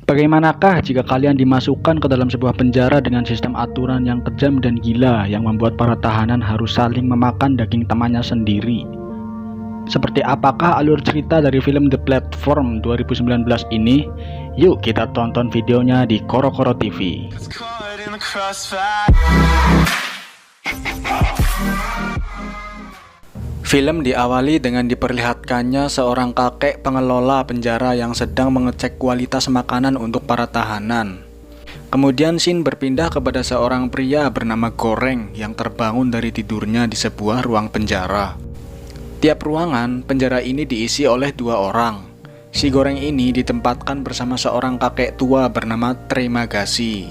Bagaimanakah jika kalian dimasukkan ke dalam sebuah penjara dengan sistem aturan yang kejam dan gila yang membuat para tahanan harus saling memakan daging temannya sendiri? Seperti apakah alur cerita dari film The Platform 2019 ini? Yuk kita tonton videonya di Koro-Koro TV. Film diawali dengan diperlihatkannya seorang kakek pengelola penjara yang sedang mengecek kualitas makanan untuk para tahanan. Kemudian scene berpindah kepada seorang pria bernama Goreng yang terbangun dari tidurnya di sebuah ruang penjara. Tiap ruangan penjara ini diisi oleh dua orang. Si Goreng ini ditempatkan bersama seorang kakek tua bernama Trimagasi.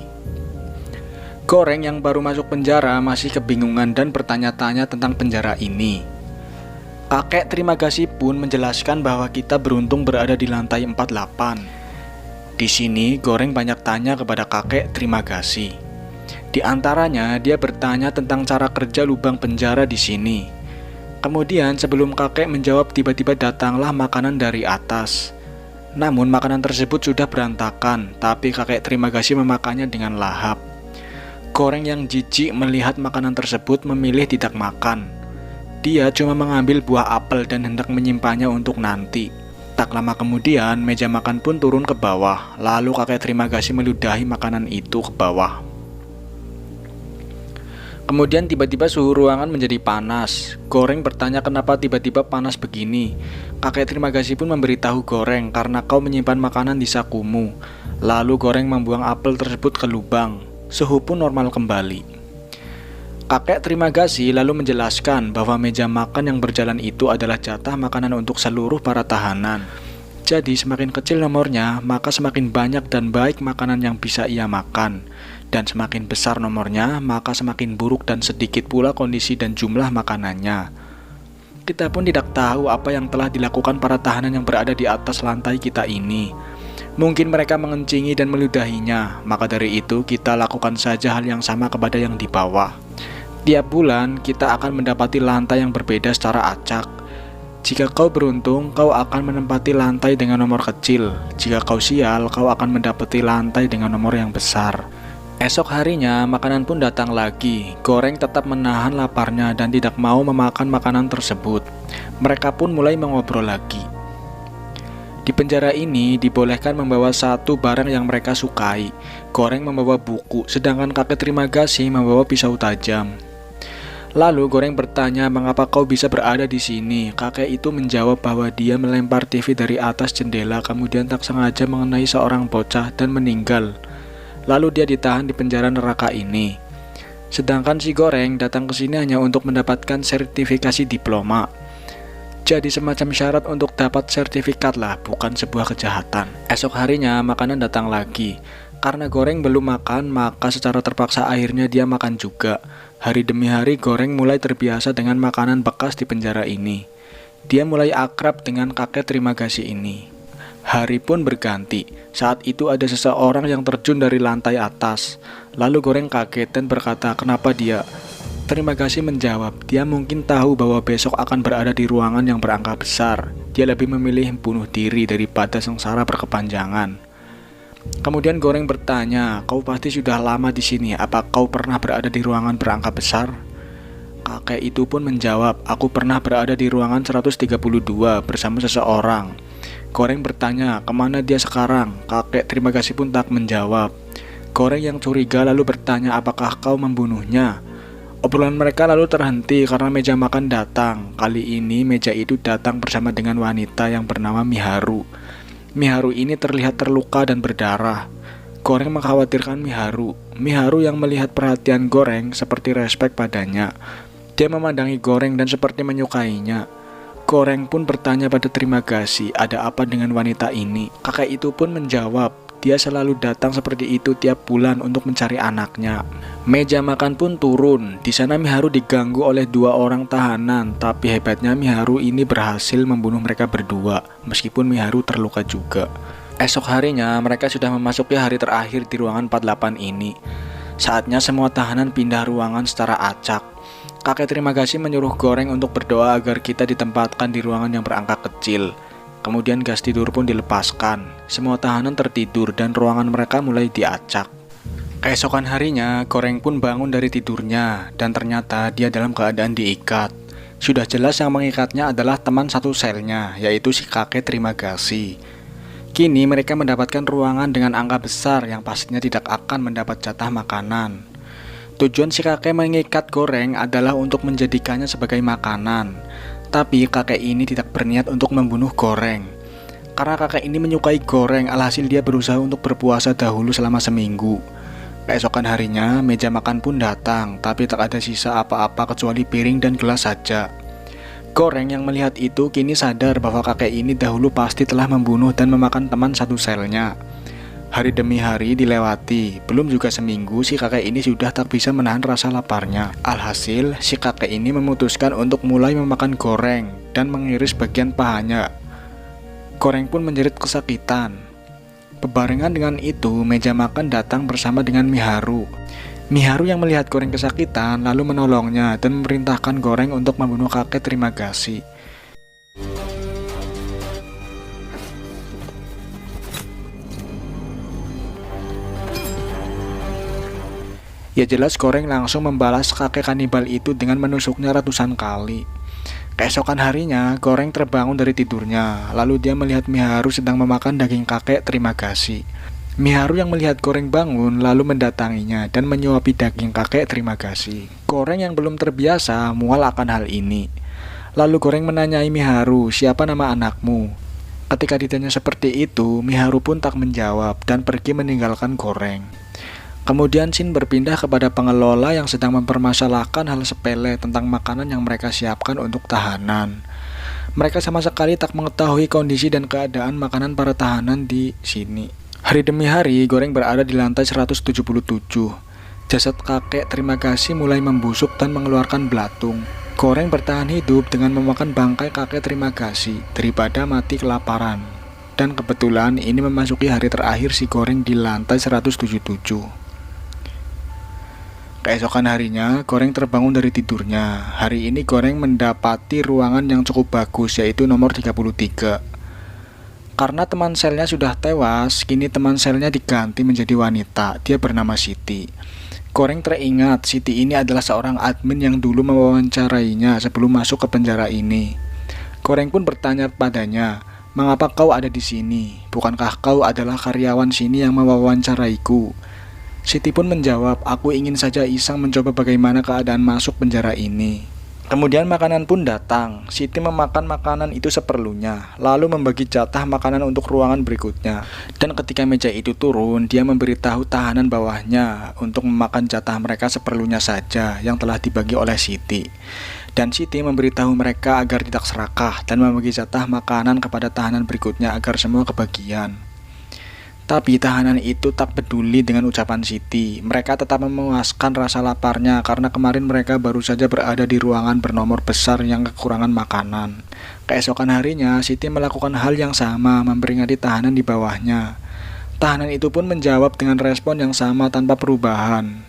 Goreng yang baru masuk penjara masih kebingungan dan bertanya-tanya tentang penjara ini. Kakek Trimagasi pun menjelaskan bahwa kita beruntung berada di lantai 48. Di sini Goreng banyak tanya kepada kakek Trimagasi. Di antaranya dia bertanya tentang cara kerja lubang penjara di sini. Kemudian sebelum kakek menjawab tiba-tiba datanglah makanan dari atas. Namun makanan tersebut sudah berantakan, tapi kakek Trimagasi memakannya dengan lahap. Goreng yang jijik melihat makanan tersebut memilih tidak makan. Dia cuma mengambil buah apel dan hendak menyimpannya untuk nanti. Tak lama kemudian, meja makan pun turun ke bawah. Lalu kakek Trimagasi meludahi makanan itu ke bawah. Kemudian tiba-tiba suhu ruangan menjadi panas. Goreng bertanya kenapa tiba-tiba panas begini. Kakek Trimagasi pun memberitahu Goreng karena kau menyimpan makanan di sakumu. Lalu Goreng membuang apel tersebut ke lubang. Suhu pun normal kembali. Kakek Trimagasi lalu menjelaskan bahwa meja makan yang berjalan itu adalah jatah makanan untuk seluruh para tahanan. Jadi semakin kecil nomornya, maka semakin banyak dan baik makanan yang bisa ia makan. Dan semakin besar nomornya, maka semakin buruk dan sedikit pula kondisi dan jumlah makanannya. Kita pun tidak tahu apa yang telah dilakukan para tahanan yang berada di atas lantai kita ini. Mungkin mereka mengencingi dan meludahinya, maka dari itu kita lakukan saja hal yang sama kepada yang di bawah. Tiap bulan kita akan mendapati lantai yang berbeda secara acak. Jika kau beruntung, kau akan menempati lantai dengan nomor kecil. Jika kau sial, kau akan mendapati lantai dengan nomor yang besar. Esok harinya, makanan pun datang lagi. Goreng tetap menahan laparnya dan tidak mau memakan makanan tersebut. Mereka pun mulai mengobrol lagi. Di penjara ini dibolehkan membawa satu barang yang mereka sukai. Goreng membawa buku, sedangkan kakek Trimagasi membawa pisau tajam. Lalu Goreng bertanya, mengapa kau bisa berada di sini? Kakek itu menjawab bahwa dia melempar TV dari atas jendela, kemudian tak sengaja mengenai seorang bocah dan meninggal. Lalu dia ditahan di penjara neraka ini. Sedangkan si Goreng datang ke sini hanya untuk mendapatkan sertifikasi diploma. Jadi semacam syarat untuk dapat sertifikat lah, bukan sebuah kejahatan. Esok harinya makanan datang lagi. Karena Goreng belum makan, maka secara terpaksa akhirnya dia makan juga. Hari demi hari Goreng mulai terbiasa dengan makanan bekas di penjara ini. Dia mulai akrab dengan kakek Trimagasi ini. Hari pun berganti. Saat itu ada seseorang yang terjun dari lantai atas. Lalu Goreng kaget dan berkata, kenapa dia? Trimagasi menjawab, dia mungkin tahu bahwa besok akan berada di ruangan yang berangka besar. Dia lebih memilih bunuh diri daripada sengsara berkepanjangan. Kemudian Goreng bertanya, kau pasti sudah lama di sini, apa kau pernah berada di ruangan berangka besar? Kakek itu pun menjawab, aku pernah berada di ruangan 132 bersama seseorang. Goreng bertanya, kemana dia sekarang? Kakek Trimagasi pun tak menjawab. Goreng yang curiga lalu bertanya, apakah kau membunuhnya? Obrolan mereka lalu terhenti karena meja makan datang. Kali ini meja itu datang bersama dengan wanita yang bernama Miharu. Miharu ini terlihat terluka dan berdarah. Goreng mengkhawatirkan Miharu. Miharu yang melihat perhatian Goreng seperti respek padanya. Dia memandangi Goreng dan seperti menyukainya. Goreng pun bertanya pada Trimagasi, ada apa dengan wanita ini? Kakek itu pun menjawab, dia selalu datang seperti itu tiap bulan untuk mencari anaknya. Meja makan pun turun. Di sana Miharu diganggu oleh dua orang tahanan, tapi hebatnya Miharu ini berhasil membunuh mereka berdua, meskipun Miharu terluka juga. Esok harinya mereka sudah memasuki hari terakhir di ruangan 48 ini. Saatnya semua tahanan pindah ruangan secara acak. Kakek Trimagasi menyuruh Goreng untuk berdoa agar kita ditempatkan di ruangan yang berangka kecil. Kemudian gas tidur pun dilepaskan. Semua tahanan tertidur dan ruangan mereka mulai diacak. Keesokan harinya, Goreng pun bangun dari tidurnya dan ternyata dia dalam keadaan diikat. Sudah jelas yang mengikatnya adalah teman satu selnya, yaitu si kakek terima kasih. Kini mereka mendapatkan ruangan dengan angka besar yang pastinya tidak akan mendapat jatah makanan. Tujuan si kakek mengikat Goreng adalah untuk menjadikannya sebagai makanan. Tapi kakek ini tidak berniat untuk membunuh Goreng. Karena kakek ini menyukai Goreng, alhasil dia berusaha untuk berpuasa dahulu selama seminggu. Keesokan harinya, meja makan pun datang, tapi tak ada sisa apa-apa kecuali piring dan gelas saja. Goreng yang melihat itu kini sadar bahwa kakek ini dahulu pasti telah membunuh dan memakan teman satu selnya. Hari demi hari dilewati, belum juga seminggu si kakek ini sudah tak bisa menahan rasa laparnya. Alhasil, si kakek ini memutuskan untuk mulai memakan Goreng dan mengiris bagian pahanya. Goreng pun menjerit kesakitan. Bebarengan dengan itu, meja makan datang bersama dengan Miharu. Miharu yang melihat Goreng kesakitan lalu menolongnya dan memerintahkan Goreng untuk membunuh kakek terima kasih. Ya jelas Goreng langsung membalas kakek kanibal itu dengan menusuknya ratusan kali. Keesokan harinya, Goreng terbangun dari tidurnya, lalu dia melihat Miharu sedang memakan daging kakek terima kasih. Miharu yang melihat Goreng bangun lalu mendatanginya dan menyuapi daging kakek terima kasih. Goreng yang belum terbiasa mual akan hal ini. Lalu Goreng menanyai Miharu, siapa nama anakmu? Ketika ditanya seperti itu, Miharu pun tak menjawab dan pergi meninggalkan Goreng. Kemudian scene berpindah kepada pengelola yang sedang mempermasalahkan hal sepele tentang makanan yang mereka siapkan untuk tahanan. Mereka sama sekali tak mengetahui kondisi dan keadaan makanan para tahanan di sini. Hari demi hari, Goreng berada di lantai 177. Jasad kakek terima kasih mulai membusuk dan mengeluarkan belatung. Goreng bertahan hidup dengan memakan bangkai kakek terima kasih daripada mati kelaparan. Dan kebetulan ini memasuki hari terakhir si Goreng di lantai 177. Keesokan harinya, Goreng terbangun dari tidurnya. Hari ini Goreng mendapati ruangan yang cukup bagus, yaitu nomor 33. Karena teman selnya sudah tewas, kini teman selnya diganti menjadi wanita. Dia bernama Siti. Goreng teringat, Siti ini adalah seorang admin yang dulu mewawancarainya sebelum masuk ke penjara ini. Goreng pun bertanya padanya, mengapa kau ada di sini? Bukankah kau adalah karyawan sini yang mewawancaraiku? Siti pun menjawab, aku ingin saja iseng mencoba bagaimana keadaan masuk penjara ini. Kemudian makanan pun datang. Siti memakan makanan itu seperlunya, lalu membagi jatah makanan untuk ruangan berikutnya. Dan ketika meja itu turun, dia memberitahu tahanan bawahnya untuk memakan jatah mereka seperlunya saja yang telah dibagi oleh Siti. Dan Siti memberitahu mereka agar tidak serakah dan membagi jatah makanan kepada tahanan berikutnya agar semua kebagian. Tapi tahanan itu tak peduli dengan ucapan Siti. Mereka tetap memuaskan rasa laparnya karena kemarin mereka baru saja berada di ruangan bernomor besar yang kekurangan makanan. Keesokan harinya, Siti melakukan hal yang sama, memperingati tahanan di bawahnya. Tahanan itu pun menjawab dengan respon yang sama tanpa perubahan.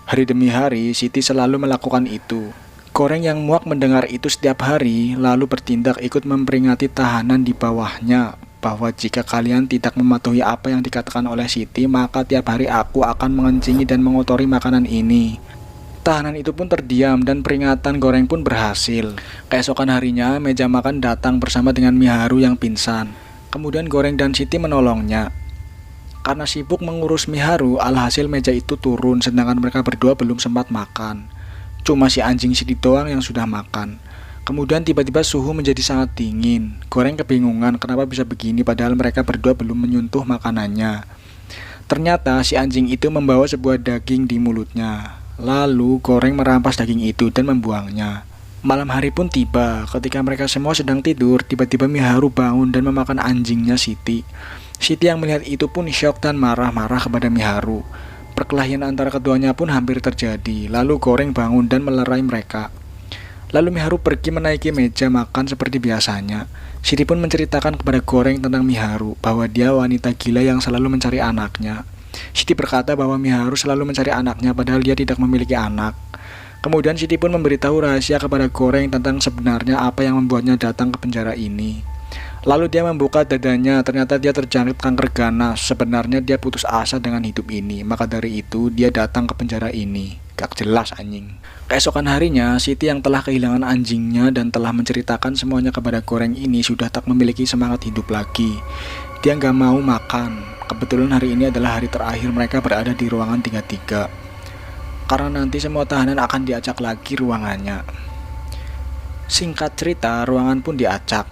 Hari demi hari, Siti selalu melakukan itu. Goreng yang muak mendengar itu setiap hari, lalu bertindak ikut memperingati tahanan di bawahnya. Bahwa jika kalian tidak mematuhi apa yang dikatakan oleh Siti, maka tiap hari aku akan mengencingi dan mengotori makanan ini. Tahanan itu pun terdiam dan peringatan Goreng pun berhasil. Keesokan harinya, meja makan datang bersama dengan Miharu yang pingsan. Kemudian Goreng dan Siti menolongnya. Karena sibuk mengurus Miharu, alhasil meja itu turun sedangkan mereka berdua belum sempat makan. Cuma si anjing Siti doang yang sudah makan. Kemudian tiba-tiba suhu menjadi sangat dingin. Goreng kebingungan kenapa bisa begini padahal mereka berdua belum menyentuh makanannya. Ternyata si anjing itu membawa sebuah daging di mulutnya. Lalu Goreng merampas daging itu dan membuangnya. Malam hari pun tiba. Ketika mereka semua sedang tidur, tiba-tiba Miharu bangun dan memakan anjingnya Siti. Siti yang melihat itu pun syok dan marah-marah kepada Miharu. Perkelahian antara keduanya pun hampir terjadi. Lalu Goreng bangun dan melerai mereka. Lalu Miharu pergi menaiki meja makan seperti biasanya. Siti pun menceritakan kepada Goreng tentang Miharu, bahwa dia wanita gila yang selalu mencari anaknya. Siti berkata bahwa Miharu selalu mencari anaknya padahal dia tidak memiliki anak. Kemudian Siti pun memberitahu rahasia kepada Goreng tentang sebenarnya apa yang membuatnya datang ke penjara ini. Lalu dia membuka dadanya, ternyata dia terjangkit kanker ganas. Sebenarnya dia putus asa dengan hidup ini, maka dari itu dia datang ke penjara ini. Gak jelas anjing. Keesokan harinya, Siti yang telah kehilangan anjingnya dan telah menceritakan semuanya kepada Goreng ini sudah tak memiliki semangat hidup lagi. Dia gak mau makan. Kebetulan hari ini adalah hari terakhir mereka berada di ruangan 33. Karena nanti semua tahanan akan diacak lagi ruangannya. Singkat cerita, ruangan pun diacak.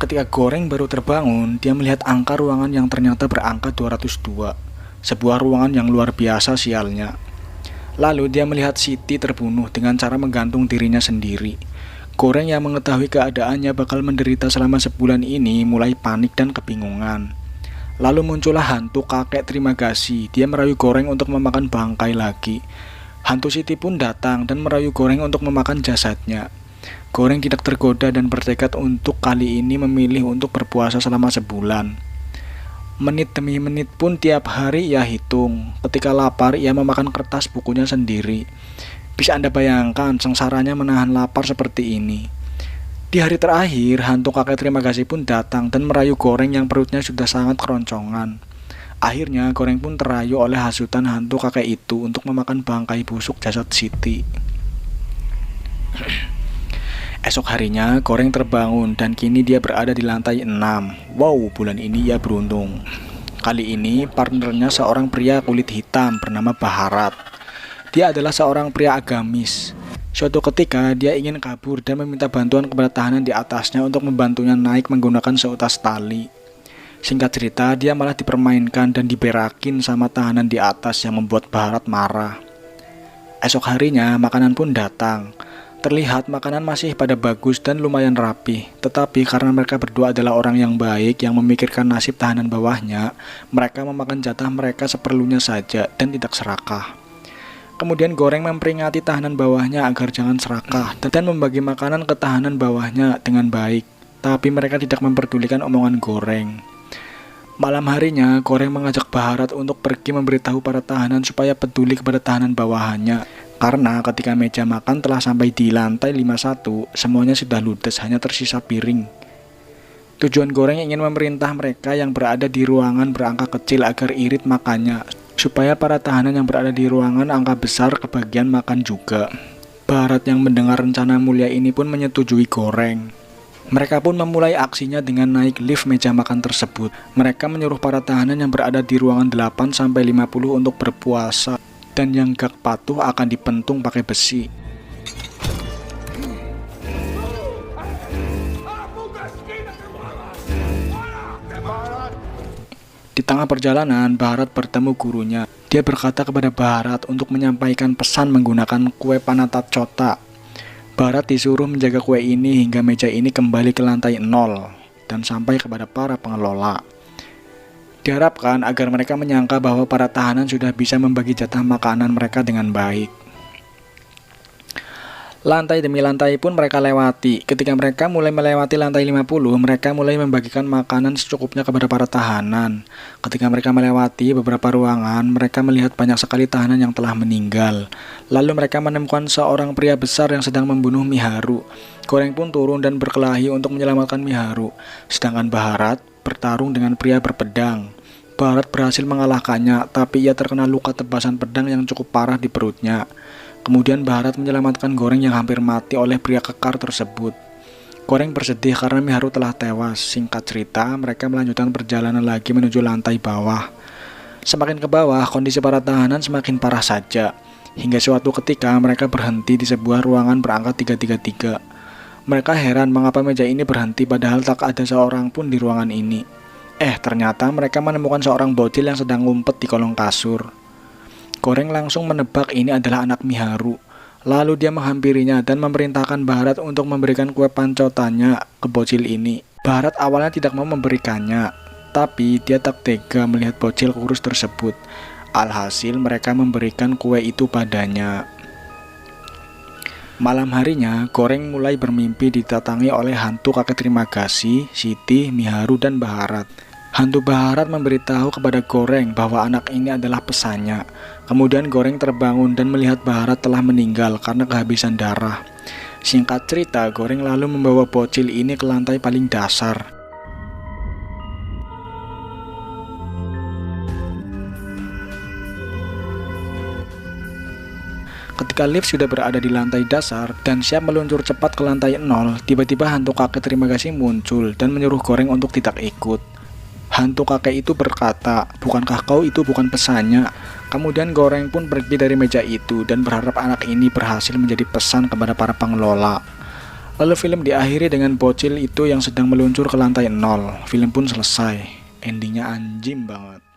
Ketika Goreng baru terbangun, dia melihat angka ruangan yang ternyata berangka 202. Sebuah ruangan yang luar biasa sialnya. Lalu dia melihat Siti terbunuh dengan cara menggantung dirinya sendiri. Goreng yang mengetahui keadaannya bakal menderita selama sebulan ini mulai panik dan kebingungan. Lalu muncullah hantu kakek terima kasih. Dia merayu Goreng untuk memakan bangkai lagi. Hantu Siti pun datang dan merayu Goreng untuk memakan jasadnya. Goreng tidak tergoda dan bertekad untuk kali ini memilih untuk berpuasa selama sebulan. Menit demi menit pun tiap hari ia hitung. Ketika lapar ia memakan kertas bukunya sendiri. Bisa Anda bayangkan sengsaranya menahan lapar seperti ini. Di hari terakhir, hantu kakek terima kasih pun datang dan merayu Goreng yang perutnya sudah sangat keroncongan. Akhirnya Goreng pun terayu oleh hasutan hantu kakek itu untuk memakan bangkai busuk jasad Siti. Esok harinya, Goreng terbangun dan kini dia berada di lantai 6. Wow, bulan ini ia beruntung. Kali ini, partnernya seorang pria kulit hitam bernama Baharat. Dia adalah seorang pria agamis. Suatu ketika, dia ingin kabur dan meminta bantuan kepada tahanan di atasnya untuk membantunya naik menggunakan seutas tali. Singkat cerita, dia malah dipermainkan dan diberakin sama tahanan di atas yang membuat Baharat marah. Esok harinya, makanan pun datang. Terlihat makanan masih pada bagus dan lumayan rapi, tetapi karena mereka berdua adalah orang yang baik yang memikirkan nasib tahanan bawahnya, mereka memakan jatah mereka seperlunya saja dan tidak serakah. Kemudian Goreng memperingati tahanan bawahnya agar jangan serakah dan membagi makanan ke tahanan bawahnya dengan baik, tapi mereka tidak memperdulikan omongan Goreng. Malam harinya, Goreng mengajak Baharat untuk pergi memberitahu para tahanan supaya peduli kepada tahanan bawahannya. Karena ketika meja makan telah sampai di lantai 51, semuanya sudah ludes, hanya tersisa piring. Tujuan Goreng ingin memerintah mereka yang berada di ruangan berangka kecil agar irit makannya, supaya para tahanan yang berada di ruangan angka besar kebagian makan juga. Baharat yang mendengar rencana mulia ini pun menyetujui Goreng. Mereka pun memulai aksinya dengan naik lift meja makan tersebut. Mereka menyuruh para tahanan yang berada di ruangan 8-50 untuk berpuasa. Dan yang gak patuh akan dipentung pakai besi. Di tengah perjalanan, Baharat bertemu gurunya. Dia berkata kepada Baharat untuk menyampaikan pesan menggunakan kue panatat cota. Baharat disuruh menjaga kue ini hingga meja ini kembali ke lantai 0 dan sampai kepada para pengelola. Diharapkan agar mereka menyangka bahwa para tahanan sudah bisa membagi jatah makanan mereka dengan baik. Lantai demi lantai pun mereka lewati. Ketika mereka mulai melewati lantai 50, mereka mulai membagikan makanan secukupnya kepada para tahanan. Ketika mereka melewati beberapa ruangan, mereka melihat banyak sekali tahanan yang telah meninggal. Lalu mereka menemukan seorang pria besar yang sedang membunuh Miharu. Goreng pun turun dan berkelahi untuk menyelamatkan Miharu. Sedangkan Baharat bertarung dengan pria berpedang. Baharat berhasil mengalahkannya, tapi ia terkena luka tebasan pedang yang cukup parah di perutnya. Kemudian Baharat menyelamatkan Goreng yang hampir mati oleh pria kekar tersebut. Goreng bersedih karena Miharu telah tewas. Singkat cerita, mereka melanjutkan perjalanan lagi menuju lantai bawah. Semakin ke bawah, kondisi para tahanan semakin parah saja. Hingga suatu ketika mereka berhenti di sebuah ruangan berangka 333. Mereka heran mengapa meja ini berhenti padahal tak ada seorang pun di ruangan ini. Ternyata mereka menemukan seorang bocil yang sedang ngumpet di kolong kasur. Goreng langsung menebak ini adalah anak Miharu. Lalu dia menghampirinya dan memerintahkan Baharat untuk memberikan kue pancotannya ke bocil ini. Baharat awalnya tidak mau memberikannya, tapi dia tak tega melihat bocil kurus tersebut. Alhasil mereka memberikan kue itu padanya. Malam harinya, Goreng mulai bermimpi didatangi oleh hantu kakek terima kasih, Siti, Miharu, dan Baharat. Hantu Baharat memberitahu kepada Goreng bahwa anak ini adalah pesannya. Kemudian Goreng terbangun dan melihat Baharat telah meninggal karena kehabisan darah. Singkat cerita, Goreng lalu membawa bocil ini ke lantai paling dasar. Ketika lift sudah berada di lantai dasar dan siap meluncur cepat ke lantai 0, tiba-tiba hantu kakek terima kasih muncul dan menyuruh Goreng untuk tidak ikut. Hantu kakek itu berkata, "Bukankah kau itu bukan pesannya?" Kemudian Goreng pun pergi dari meja itu dan berharap anak ini berhasil menjadi pesan kepada para pengelola. Lalu film diakhiri dengan bocil itu yang sedang meluncur ke lantai 0. Film pun selesai. Endingnya anjing banget.